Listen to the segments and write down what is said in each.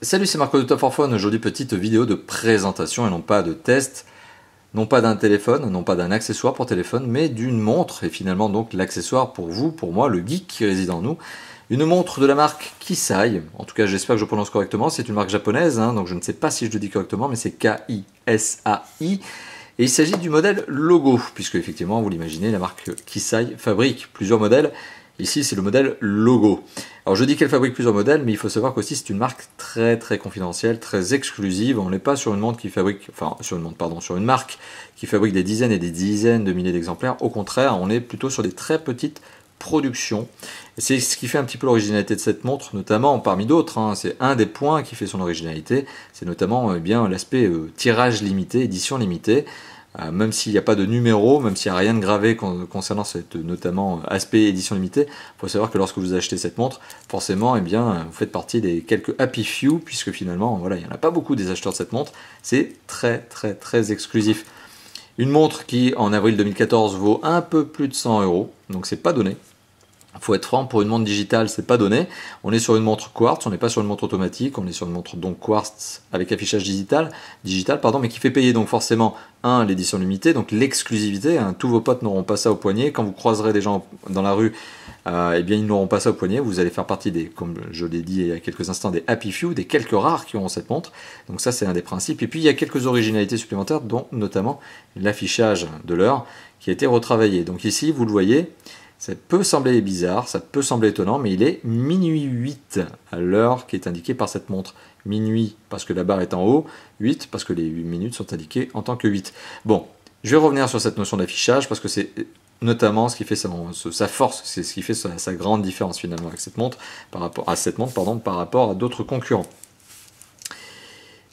Salut, c'est Marco de Top 4 Phone. Aujourd'hui, petite vidéo de présentation et non pas de test, non pas d'un téléphone, non pas d'un accessoire pour téléphone, mais d'une montre et finalement donc l'accessoire pour vous, pour moi, le geek qui réside en nous. Une montre de la marque Kisai, en tout cas j'espère que je prononce correctement, c'est une marque japonaise, donc je ne sais pas si je le dis correctement, mais c'est K-I-S-A-I. Et il s'agit du modèle Logo, puisque effectivement, vous l'imaginez, la marque Kisai fabrique plusieurs modèles. Ici, c'est le modèle Logo. Alors, je dis qu'elle fabrique plusieurs modèles, mais il faut savoir qu'aussi, c'est une marque très confidentielle, très exclusive. On n'est pas sur une montre qui fabrique, sur une marque qui fabrique des dizaines et des dizaines de milliers d'exemplaires. Au contraire, on est plutôt sur des très petites productions. Et c'est ce qui fait un petit peu l'originalité de cette montre, notamment parmi d'autres. C'est un des points qui fait son originalité. C'est notamment bien l'aspect tirage limité, édition limitée. Même s'il n'y a pas de numéro, même s'il n'y a rien de gravé concernant cette notamment aspect édition limitée, il faut savoir que lorsque vous achetez cette montre, forcément, vous faites partie des quelques happy few, puisque finalement, voilà, il n'y en a pas beaucoup des acheteurs de cette montre. C'est très exclusif. Une montre qui, en avril 2014, vaut un peu plus de 100 €, donc c'est pas donné. Il faut être franc, pour une montre digitale, c'est pas donné. On est sur une montre quartz, on n'est pas sur une montre automatique, on est sur une montre donc quartz avec affichage digital, mais qui fait payer donc forcément l'édition limitée, donc l'exclusivité. Tous vos potes n'auront pas ça au poignet. Quand vous croiserez des gens dans la rue, ils n'auront pas ça au poignet. Vous allez faire partie des, comme je l'ai dit il y a quelques instants, des happy few, des quelques rares qui auront cette montre. Donc ça, c'est un des principes. Et puis il y a quelques originalités supplémentaires, dont notamment l'affichage de l'heure qui a été retravaillé. Donc ici, vous le voyez. Ça peut sembler bizarre, ça peut sembler étonnant, mais il est minuit 8 à l'heure qui est indiquée par cette montre. Minuit parce que la barre est en haut, 8 parce que les 8 minutes sont indiquées en tant que 8. Bon, je vais revenir sur cette notion d'affichage parce que c'est notamment ce qui fait sa force, c'est ce qui fait sa grande différence finalement avec cette montre par rapport à d'autres concurrents.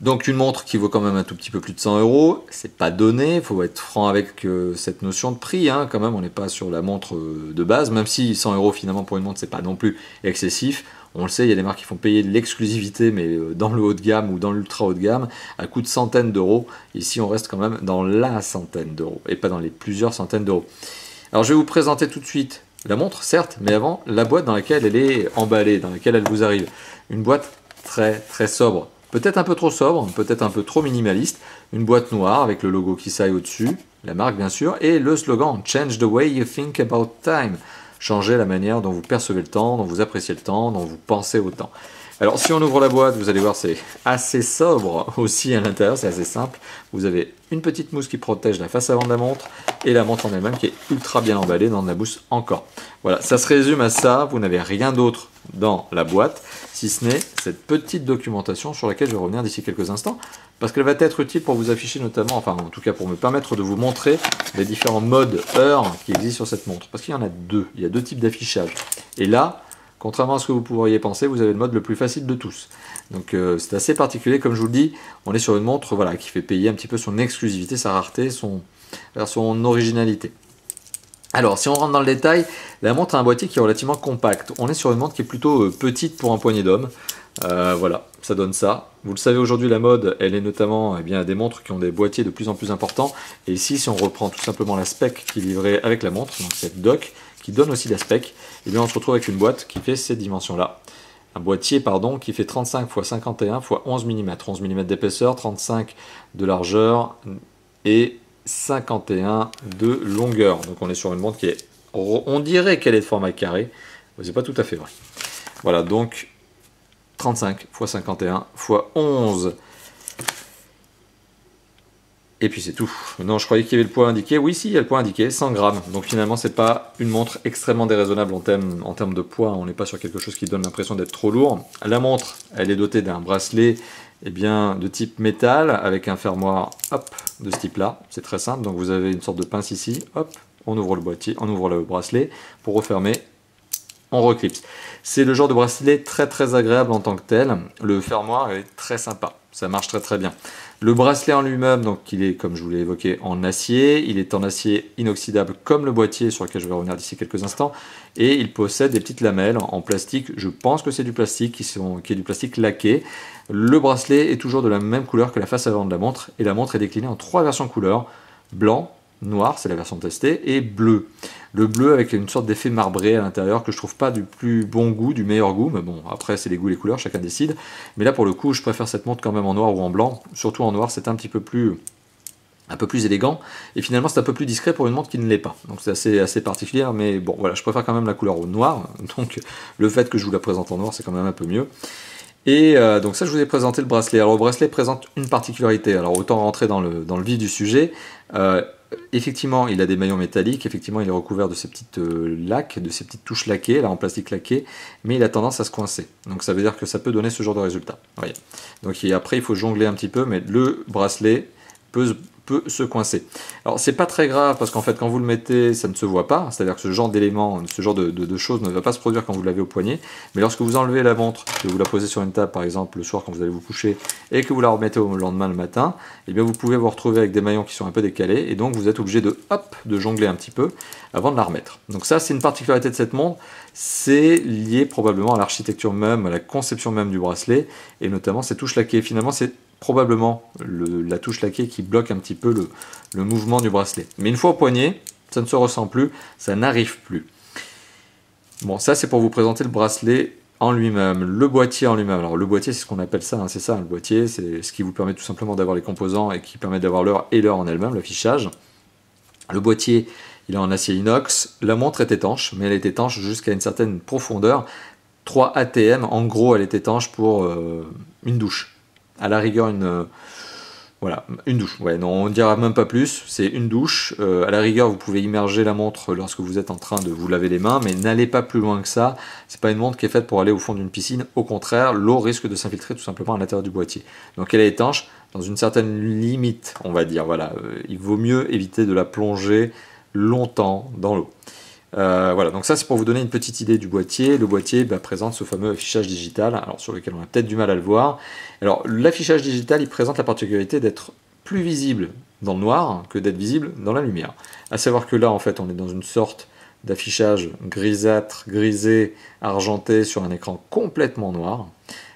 Donc une montre qui vaut quand même un tout petit peu plus de 100 €, c'est pas donné, il faut être franc avec cette notion de prix, quand même, on n'est pas sur la montre de base, même si 100 € finalement pour une montre c'est pas non plus excessif. On le sait, il y a des marques qui font payer de l'exclusivité, mais dans le haut de gamme ou dans l'ultra haut de gamme, à coût de centaines d'euros. Ici on reste quand même dans la centaine d'euros, et pas dans les plusieurs centaines d'euros. Alors je vais vous présenter tout de suite la montre, certes, mais avant, la boîte dans laquelle elle est emballée, dans laquelle elle vous arrive. Une boîte très sobre. Peut-être un peu trop sobre, peut-être un peu trop minimaliste. Une boîte noire avec le logo Kisai au-dessus, la marque bien sûr, et le slogan « Change the way you think about time ». Changer la manière dont vous percevez le temps, dont vous appréciez le temps, dont vous pensez au temps. Alors si on ouvre la boîte, vous allez voir, c'est assez sobre aussi à l'intérieur, c'est assez simple. Vous avez une petite mousse qui protège la face avant de la montre et la montre en elle-même qui est ultra bien emballée dans de la mousse encore. Voilà, ça se résume à ça, vous n'avez rien d'autre dans la boîte, si ce n'est cette petite documentation sur laquelle je vais revenir d'ici quelques instants, parce qu'elle va être utile pour vous afficher notamment, enfin en tout cas pour me permettre de vous montrer les différents modes heure qui existent sur cette montre, parce qu'il y en a deux, il y a deux types d'affichage. Et là, contrairement à ce que vous pourriez penser, vous avez le mode le plus facile de tous. Donc c'est assez particulier, comme je vous le dis, on est sur une montre qui fait payer un petit peu son exclusivité, sa rareté, son originalité. Alors, si on rentre dans le détail, la montre a un boîtier qui est relativement compact. On est sur une montre qui est plutôt petite pour un poignet d'homme. Voilà, ça donne ça. Vous le savez, aujourd'hui, la mode, elle est notamment des montres qui ont des boîtiers de plus en plus importants. Et ici, si on reprend tout simplement la spec qui est livrée avec la montre, donc cette dock, qui donne aussi la spec, et bien on se retrouve avec une boîte qui fait ces dimensions-là. Un boîtier, qui fait 35 x 51 x 11 mm. 11 mm d'épaisseur, 35 de largeur et 51 de longueur. Donc on est sur une montre qui est, on dirait qu'elle est de format carré, mais c'est pas tout à fait vrai. Voilà, donc 35 x 51 x 11. Et puis c'est tout. Non, je croyais qu'il y avait le poids indiqué. Oui, si, il y a le poids indiqué, 100 grammes. Donc finalement, c'est pas une montre extrêmement déraisonnable en termes de poids. On n'est pas sur quelque chose qui donne l'impression d'être trop lourd. La montre, elle est dotée d'un bracelet de type métal avec un fermoir de ce type-là. C'est très simple. Donc vous avez une sorte de pince ici. Hop, on ouvre le boîtier, on ouvre le bracelet pour refermer. On reclipse. C'est le genre de bracelet très agréable en tant que tel. Le fermoir est très sympa. Ça marche très bien. Le bracelet en lui-même, donc il est, comme je vous l'ai évoqué, en acier. Il est en acier inoxydable comme le boîtier sur lequel je vais revenir d'ici quelques instants. Et il possède des petites lamelles en plastique. Je pense que c'est du plastique qui est du plastique laqué. Le bracelet est toujours de la même couleur que la face avant de la montre. Et la montre est déclinée en trois versions couleurs: blanc, noir, c'est la version testée, et bleu. Le bleu avec une sorte d'effet marbré à l'intérieur que je trouve pas du plus bon goût, du meilleur goût, mais bon, après c'est les goûts, les couleurs, chacun décide. Mais là pour le coup, je préfère cette montre quand même en noir ou en blanc, surtout en noir, c'est un peu plus élégant, et finalement c'est un peu plus discret pour une montre qui ne l'est pas. Donc c'est assez particulier, mais bon voilà, je préfère quand même la couleur au noir, donc le fait que je vous la présente en noir, c'est quand même un peu mieux. Et donc ça, je vous ai présenté le bracelet. Alors le bracelet présente une particularité, alors autant rentrer dans le vif du sujet. Effectivement, il a des maillons métalliques, effectivement il est recouvert de ces petites laques, de ces petites touches laquées, là en plastique laqué, mais il a tendance à se coincer. Donc ça veut dire que ça peut donner ce genre de résultat. Voyez. Donc après il faut jongler un petit peu, mais le bracelet peut se coincer. Alors c'est pas très grave parce qu'en fait quand vous le mettez ça ne se voit pas, c'est à dire que ce genre d'éléments, ce genre de choses ne va pas se produire quand vous l'avez au poignet, mais lorsque vous enlevez la montre, que vous la posez sur une table par exemple le soir quand vous allez vous coucher et que vous la remettez au lendemain le matin, et bien vous pouvez vous retrouver avec des maillons qui sont un peu décalés et donc vous êtes obligé de jongler un petit peu avant de la remettre. Donc ça c'est une particularité de cette montre, c'est lié probablement à l'architecture même, à la conception même du bracelet et notamment ces touches laquées. Finalement c'est probablement la touche laquée qui bloque un petit peu le mouvement du bracelet. Mais une fois au poignet, ça ne se ressent plus, ça n'arrive plus. Bon, ça c'est pour vous présenter le bracelet en lui-même, le boîtier en lui-même. Alors le boîtier, c'est ce qu'on appelle ça, hein, c'est ça, le boîtier, c'est ce qui vous permet tout simplement d'avoir les composants et qui permet d'avoir l'heure et l'heure en elle-même, l'affichage. Le boîtier, il est en acier inox, la montre est étanche, mais elle est étanche jusqu'à une certaine profondeur. 3 ATM, en gros, elle est étanche pour une douche. À la rigueur voilà, une douche, ouais, non, on ne dira même pas plus, c'est une douche, à la rigueur vous pouvez immerger la montre lorsque vous êtes en train de vous laver les mains, mais n'allez pas plus loin que ça, c'est pas une montre qui est faite pour aller au fond d'une piscine, au contraire, l'eau risque de s'infiltrer tout simplement à l'intérieur du boîtier. Donc elle est étanche, dans une certaine limite, on va dire, voilà, il vaut mieux éviter de la plonger longtemps dans l'eau. Voilà, donc ça c'est pour vous donner une petite idée du boîtier. Le boîtier présente ce fameux affichage digital, alors sur lequel on a peut-être du mal à le voir. Alors l'affichage digital, il présente la particularité d'être plus visible dans le noir que d'être visible dans la lumière. À savoir que là, en fait, on est dans une sorte d'affichage grisâtre, grisé, argenté sur un écran complètement noir.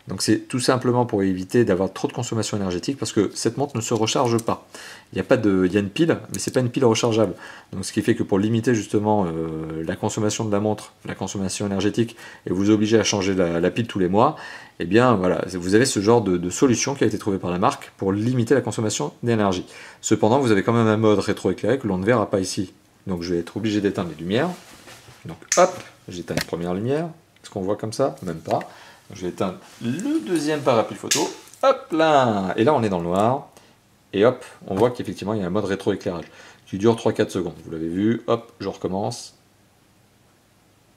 Donc c'est tout simplement pour éviter d'avoir trop de consommation énergétique parce que cette montre ne se recharge pas. Il y a une pile, mais c'est pas une pile rechargeable. Donc ce qui fait que pour limiter justement la consommation de la montre, la consommation énergétique, et vous obliger à changer la pile tous les mois, eh bien voilà, vous avez ce genre de solution qui a été trouvée par la marque pour limiter la consommation d'énergie. Cependant, vous avez quand même un mode rétroéclairé que l'on ne verra pas ici. Donc je vais être obligé d'éteindre les lumières. Donc hop, j'éteins la première lumière. Est-ce qu'on voit comme ça? Même pas. Je vais éteindre le deuxième parapluie photo. Hop là! Et là, on est dans le noir. Et hop, on voit qu'effectivement, il y a un mode rétroéclairage qui dure 3-4 secondes. Vous l'avez vu. Hop, je recommence.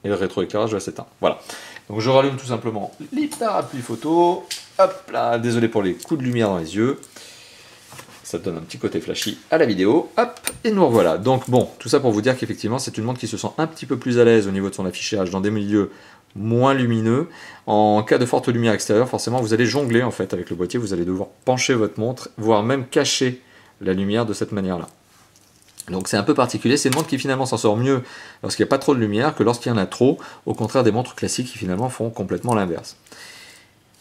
Et le rétroéclairage va s'éteindre. Voilà. Donc, je rallume tout simplement les parapluies photo. Hop là, désolé pour les coups de lumière dans les yeux. Ça donne un petit côté flashy à la vidéo. Hop, et nous revoilà. Donc bon, tout ça pour vous dire qu'effectivement, c'est une montre qui se sent un petit peu plus à l'aise au niveau de son affichage dans des milieux moins lumineux. En cas de forte lumière extérieure, forcément, vous allez jongler en fait avec le boîtier. Vous allez devoir pencher votre montre, voire même cacher la lumière de cette manière-là. Donc c'est un peu particulier. C'est une montre qui finalement s'en sort mieux lorsqu'il n'y a pas trop de lumière que lorsqu'il y en a trop. Au contraire des montres classiques qui finalement font complètement l'inverse.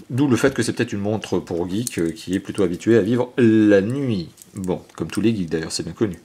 D'où le fait que c'est peut-être une montre pour geek qui est plutôt habituée à vivre la nuit. Bon, comme tous les geeks d'ailleurs, c'est bien connu.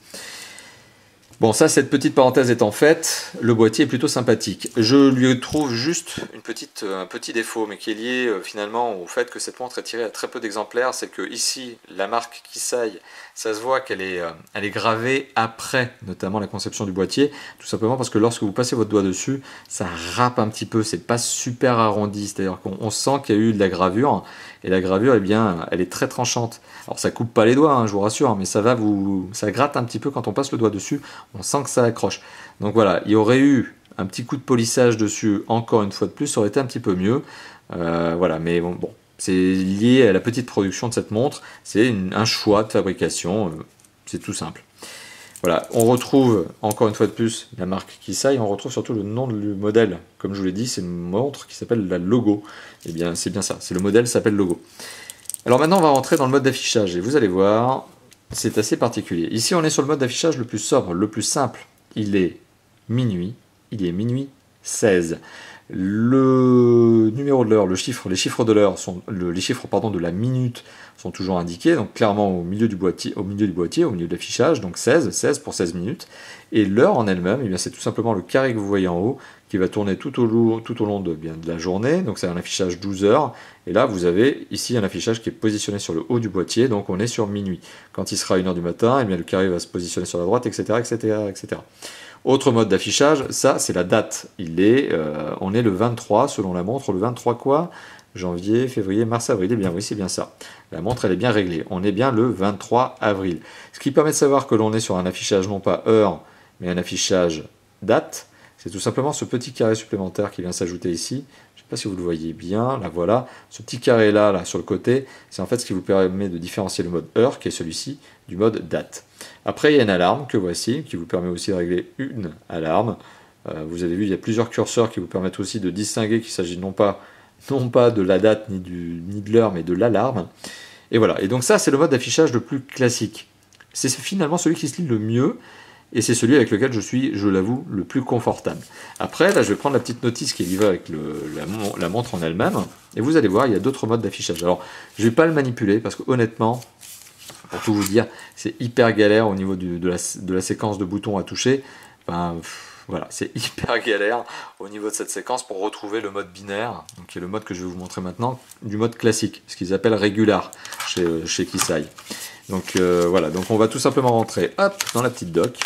Bon, ça, cette petite parenthèse étant faite, le boîtier est plutôt sympathique. Je lui trouve juste un petit défaut, mais qui est lié finalement au fait que cette montre est tirée à très peu d'exemplaires. C'est que ici, la marque Kissei, ça se voit qu'elle est gravée après, notamment la conception du boîtier, tout simplement parce que lorsque vous passez votre doigt dessus, ça râpe un petit peu, c'est pas super arrondi, c'est-à-dire qu'on sent qu'il y a eu de la gravure, et la gravure, eh bien, elle est très tranchante. Alors ça coupe pas les doigts, hein, je vous rassure, mais ça gratte un petit peu quand on passe le doigt dessus, on sent que ça accroche. Donc voilà, il y aurait eu un petit coup de polissage dessus, encore une fois de plus, ça aurait été un petit peu mieux. Voilà, mais bon, c'est lié à la petite production de cette montre, c'est un choix de fabrication, c'est tout simple. Voilà, on retrouve encore une fois de plus la marque Kissei, on retrouve surtout le nom du modèle. Comme je vous l'ai dit, c'est une montre qui s'appelle la Logo. Eh bien, c'est bien ça, c'est le modèle s'appelle Logo. Alors maintenant, on va rentrer dans le mode d'affichage et vous allez voir, c'est assez particulier. Ici, on est sur le mode d'affichage le plus sobre, le plus simple. Il est minuit 16. Le numéro de l'heure, les chiffres de l'heure les chiffres pardon, de la minute sont toujours indiqués, donc clairement au milieu du boîtier, au milieu de l'affichage, donc 16 pour 16 minutes. Et l'heure en elle-même, eh bien c'est tout simplement le carré que vous voyez en haut qui va tourner tout au long de la journée, donc c'est un affichage 12 heures. Et là, vous avez ici un affichage qui est positionné sur le haut du boîtier, donc on est sur minuit. Quand il sera 1h du matin, eh bien le carré va se positionner sur la droite, etc., etc., etc. Autre mode d'affichage, ça c'est la date. On est le 23 selon la montre, le 23 quoi? Janvier, février, mars, avril. Eh bien oui, c'est bien ça. La montre elle est bien réglée. On est bien le 23 avril. Ce qui permet de savoir que l'on est sur un affichage non pas heure, mais un affichage date. C'est tout simplement ce petit carré supplémentaire qui vient s'ajouter ici. Je ne sais pas si vous le voyez bien, là voilà. Ce petit carré là sur le côté, c'est en fait ce qui vous permet de différencier le mode heure, qui est celui-ci, du mode date. Après, il y a une alarme que voici, qui vous permet aussi de régler une alarme. Vous avez vu, il y a plusieurs curseurs qui vous permettent aussi de distinguer qu'il s'agit non pas de la date ni de l'heure, mais de l'alarme. Et voilà, et donc ça, c'est le mode d'affichage le plus classique. C'est finalement celui qui se lit le mieux, et c'est celui avec lequel je suis, je l'avoue, le plus confortable. Après, là, je vais prendre la petite notice qui est livrée avec la montre en elle-même, et vous allez voir, il y a d'autres modes d'affichage. Alors, je ne vais pas le manipuler, parce que honnêtement, pour tout vous dire, c'est hyper galère au niveau de la séquence de boutons à toucher. Enfin, voilà, c'est hyper galère au niveau de cette séquence pour retrouver le mode binaire, donc qui est le mode que je vais vous montrer maintenant, du mode classique, ce qu'ils appellent régular chez Kissai. Donc voilà, donc on va tout simplement rentrer hop, dans la petite dock.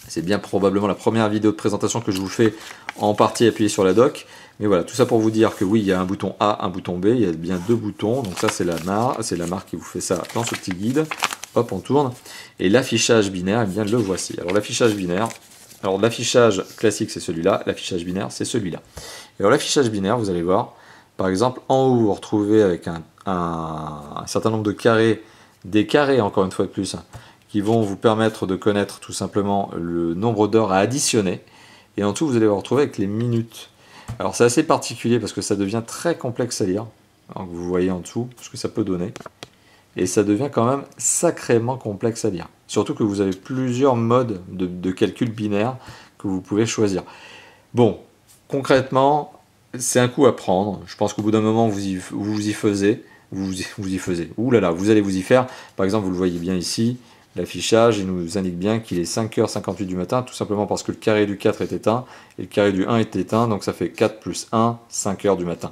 C'est bien probablement la première vidéo de présentation que je vous fais en partie appuyée sur la dock. Mais voilà, tout ça pour vous dire que oui, il y a un bouton A, un bouton B, il y a bien deux boutons. Donc ça, c'est la marque qui vous fait ça dans ce petit guide. Hop, on tourne. Et l'affichage binaire, eh bien, le voici. Alors l'affichage binaire, l'affichage classique, c'est celui-là. L'affichage binaire, c'est celui-là. Et alors l'affichage binaire, vous allez voir, par exemple, en haut, vous retrouvez avec un certain nombre de carrés, des carrés, encore une fois de plus, qui vont vous permettre de connaître tout simplement le nombre d'heures à additionner. Et en dessous, vous allez vous retrouver avec les minutes. Alors c'est assez particulier parce que ça devient très complexe à lire. Alors, vous voyez en dessous ce que ça peut donner. Et ça devient quand même sacrément complexe à lire. Surtout que vous avez plusieurs modes de calcul binaire que vous pouvez choisir. Bon, concrètement, c'est un coup à prendre. Je pense qu'au bout d'un moment, vous y faisiez. Ouh là là, vous allez vous y faire. Par exemple, vous le voyez bien ici. L'affichage, il nous indique bien qu'il est 5h58 du matin, tout simplement parce que le carré du 4 est éteint, et le carré du 1 est éteint, donc ça fait 4 plus 1, 5h du matin.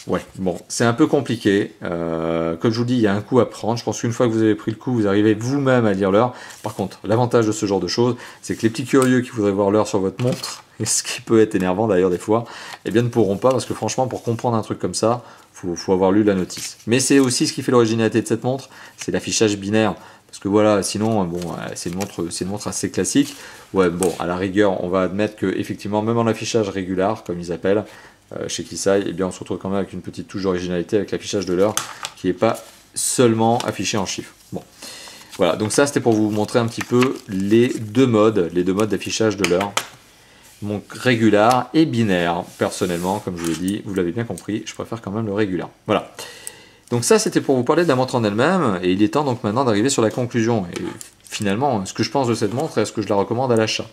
Ouais, bon, c'est un peu compliqué. Comme je vous dis, il y a un coup à prendre. Je pense qu'une fois que vous avez pris le coup, vous arrivez vous-même à lire l'heure. Par contre, l'avantage de ce genre de choses, c'est que les petits curieux qui voudraient voir l'heure sur votre montre, et ce qui peut être énervant d'ailleurs des fois, eh bien ne pourront pas, parce que franchement, pour comprendre un truc comme ça, faut avoir lu la notice. Mais c'est aussi ce qui fait l'originalité de cette montre, c'est l'affichage binaire. Parce que voilà, sinon, bon, c'est une montre assez classique. Ouais, bon, à la rigueur, on va admettre que effectivement, même en affichage régular, comme ils appellent, chez Kissai, eh bien, on se retrouve quand même avec une petite touche d'originalité avec l'affichage de l'heure, qui n'est pas seulement affiché en chiffres. Bon, voilà, donc ça, c'était pour vous montrer un petit peu les deux modes d'affichage de l'heure. Mon régular et binaire. Personnellement, comme je vous l'ai dit, vous l'avez bien compris, je préfère quand même le régular. Voilà. Donc ça, c'était pour vous parler de la montre en elle-même, et il est temps donc maintenant d'arriver sur la conclusion. Et finalement, ce que je pense de cette montre, est-ce que je la recommande à l'achat?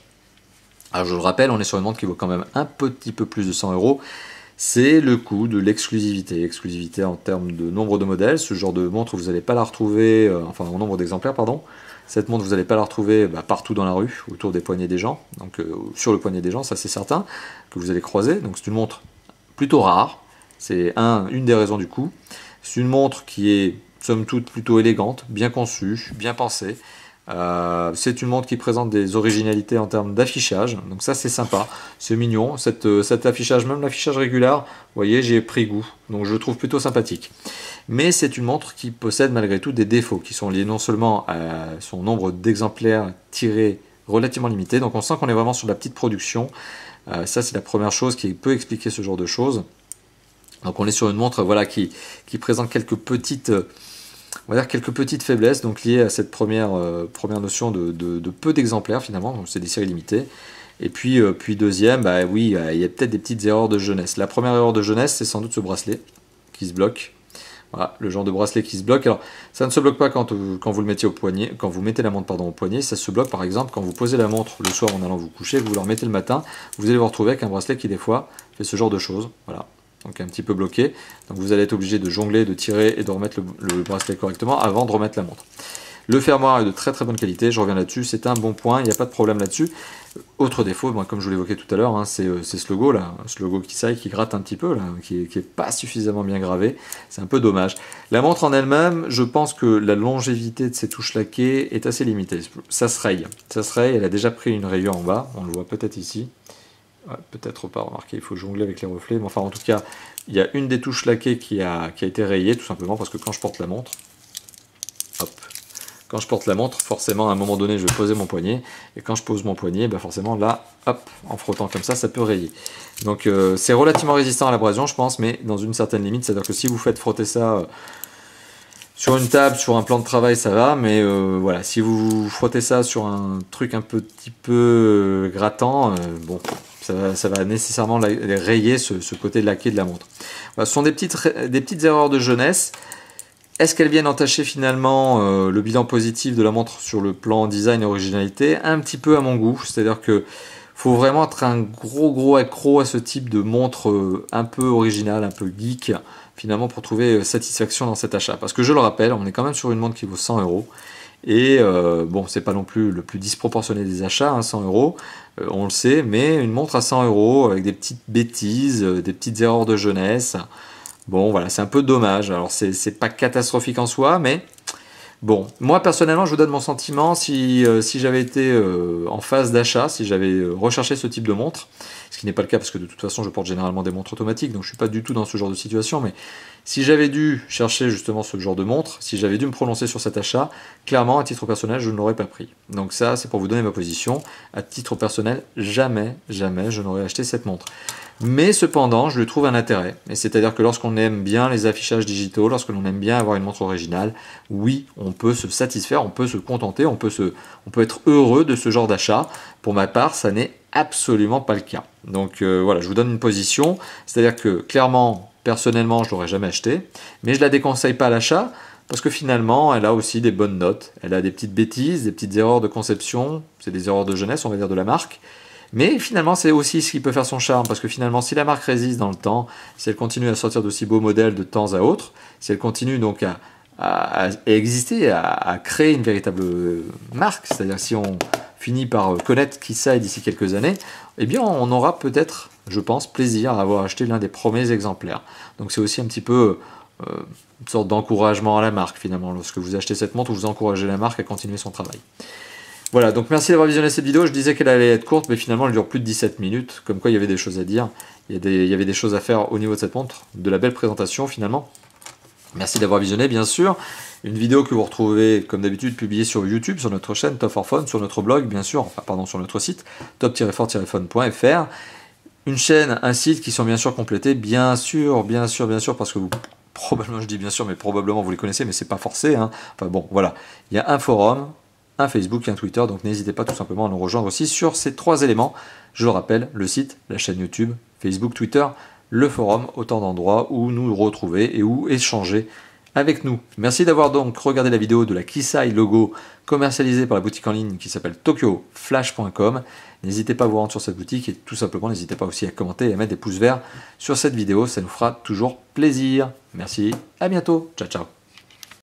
Alors je le rappelle, on est sur une montre qui vaut quand même un petit peu plus de 100 €. C'est le coût de l'exclusivité. Exclusivité en termes de nombre de modèles. Ce genre de montre, vous n'allez pas la retrouver, enfin en nombre d'exemplaires, pardon. Cette montre, vous n'allez pas la retrouver partout dans la rue, autour des poignets des gens. Donc sur le poignet des gens, ça c'est certain, que vous allez croiser. Donc c'est une montre plutôt rare. C'est une des raisons du coût. C'est une montre qui est, somme toute, plutôt élégante, bien conçue, bien pensée. C'est une montre qui présente des originalités en termes d'affichage, donc ça c'est sympa, c'est mignon, cet affichage, même l'affichage régulier, vous voyez, j'ai pris goût, donc je le trouve plutôt sympathique. Mais c'est une montre qui possède malgré tout des défauts, qui sont liés non seulement à son nombre d'exemplaires tirés relativement limité, donc on sent qu'on est vraiment sur la petite production, ça c'est la première chose qui peut expliquer ce genre de choses. Donc on est sur une montre voilà, qui présente quelques petites, on va dire quelques petites faiblesses donc liées à cette première notion de peu d'exemplaires finalement, donc c'est des séries limitées. Et puis deuxième, bah oui, il y a peut-être des petites erreurs de jeunesse. La première erreur de jeunesse, c'est sans doute ce bracelet qui se bloque. Voilà, le genre de bracelet qui se bloque. Alors, ça ne se bloque pas quand vous le mettez au poignet, quand vous mettez la montre au poignet. Ça se bloque par exemple quand vous posez la montre le soir en allant vous coucher, que vous la remettez le matin. Vous allez vous retrouver avec un bracelet qui des fois fait ce genre de choses. Voilà, donc un petit peu bloqué. Donc vous allez être obligé de jongler, de tirer et de remettre le bracelet correctement avant de remettre la montre. Le fermoir est de très très bonne qualité, je reviens là-dessus, c'est un bon point, il n'y a pas de problème là-dessus. Autre défaut, moi, comme je vous l'évoquais tout à l'heure, hein, c'est ce logo là, ce logo qui gratte un petit peu, là, qui est pas suffisamment bien gravé, c'est un peu dommage. La montre en elle-même, je pense que la longévité de ces touches laquées est assez limitée. Ça se raye, elle a déjà pris une rayure en bas, on le voit peut-être ici. Ouais, peut-être pas, remarquez, il faut jongler avec les reflets, mais enfin en tout cas, il y a une des touches laquées qui a été rayée, tout simplement parce que quand je porte la montre, hop, quand je porte la montre, forcément, à un moment donné, je vais poser mon poignet. Et quand je pose mon poignet, ben forcément, là, hop, en frottant comme ça peut rayer. Donc, c'est relativement résistant à l'abrasion, je pense, mais dans une certaine limite. C'est-à-dire que si vous faites frotter ça sur une table, sur un plan de travail, ça va. Mais voilà, si vous frottez ça sur un truc un petit peu grattant, bon, ça va nécessairement rayer ce côté laqué de la montre. Voilà, ce sont des petites erreurs de jeunesse. Est-ce qu'elles viennent entacher finalement le bilan positif de la montre sur le plan design et originalité? Un petit peu à mon goût, c'est-à-dire que faut vraiment être un gros accro à ce type de montre un peu originale, un peu geek, finalement pour trouver satisfaction dans cet achat. Parce que je le rappelle, on est quand même sur une montre qui vaut 100 €. Et bon, c'est pas non plus le plus disproportionné des achats, hein, 100 €, on le sait, mais une montre à 100 € avec des petites bêtises, des petites erreurs de jeunesse. Bon, voilà, c'est un peu dommage. Alors, c'est pas catastrophique en soi, mais bon. Moi, personnellement, je vous donne mon sentiment. Si j'avais été en phase d'achat, si j'avais recherché ce type de montre, ce qui n'est pas le cas parce que de toute façon, je porte généralement des montres automatiques, donc je suis pas du tout dans ce genre de situation, mais si j'avais dû chercher justement ce genre de montre, si j'avais dû me prononcer sur cet achat, clairement, à titre personnel, je ne l'aurais pas pris. Donc ça, c'est pour vous donner ma position. À titre personnel, jamais je n'aurais acheté cette montre. Mais cependant, je lui trouve un intérêt. Et c'est-à-dire que lorsqu'on aime bien les affichages digitaux, lorsque l'on aime bien avoir une montre originale, oui, on peut se satisfaire, on peut se contenter, on peut être heureux de ce genre d'achat. Pour ma part, ça n'est absolument pas le cas. Donc voilà, je vous donne une position. C'est-à-dire que clairement, personnellement, je ne l'aurais jamais acheté. Mais je ne la déconseille pas à l'achat parce que finalement, elle a aussi des bonnes notes. Elle a des petites bêtises, des petites erreurs de conception. C'est des erreurs de jeunesse, on va dire, de la marque. Mais finalement, c'est aussi ce qui peut faire son charme, parce que finalement, si la marque résiste dans le temps, si elle continue à sortir d'aussi beaux modèles de temps à autre, si elle continue donc à exister, à créer une véritable marque, c'est-à-dire si on finit par connaître qui ça est d'ici quelques années, eh bien on aura peut-être, je pense, plaisir à avoir acheté l'un des premiers exemplaires. Donc c'est aussi un petit peu une sorte d'encouragement à la marque finalement. Lorsque vous achetez cette montre, vous encouragez la marque à continuer son travail. Voilà, donc merci d'avoir visionné cette vidéo. Je disais qu'elle allait être courte, mais finalement elle dure plus de 17 minutes. Comme quoi il y avait des choses à dire, il y avait des choses à faire au niveau de cette montre, de la belle présentation finalement. Merci d'avoir visionné, bien sûr. Une vidéo que vous retrouvez, comme d'habitude, publiée sur YouTube, sur notre chaîne Top 4 Phone, sur notre blog, bien sûr, enfin pardon, sur notre site, top-4-phone.fr. Une chaîne, un site qui sont bien sûr complétés, bien sûr, parce que vous... Probablement, je dis bien sûr, mais probablement vous les connaissez, mais c'est pas forcé, hein. Enfin bon, voilà. Il y a un forum, un Facebook et un Twitter, donc n'hésitez pas tout simplement à nous rejoindre aussi sur ces 3 éléments. Je le rappelle, le site, la chaîne YouTube, Facebook, Twitter, le forum, autant d'endroits où nous retrouver et où échanger avec nous. Merci d'avoir donc regardé la vidéo de la Kisai logo commercialisée par la boutique en ligne qui s'appelle tokyoflash.com. N'hésitez pas à vous rendre sur cette boutique et tout simplement n'hésitez pas aussi à commenter et à mettre des pouces verts sur cette vidéo, ça nous fera toujours plaisir. Merci, à bientôt, ciao ciao.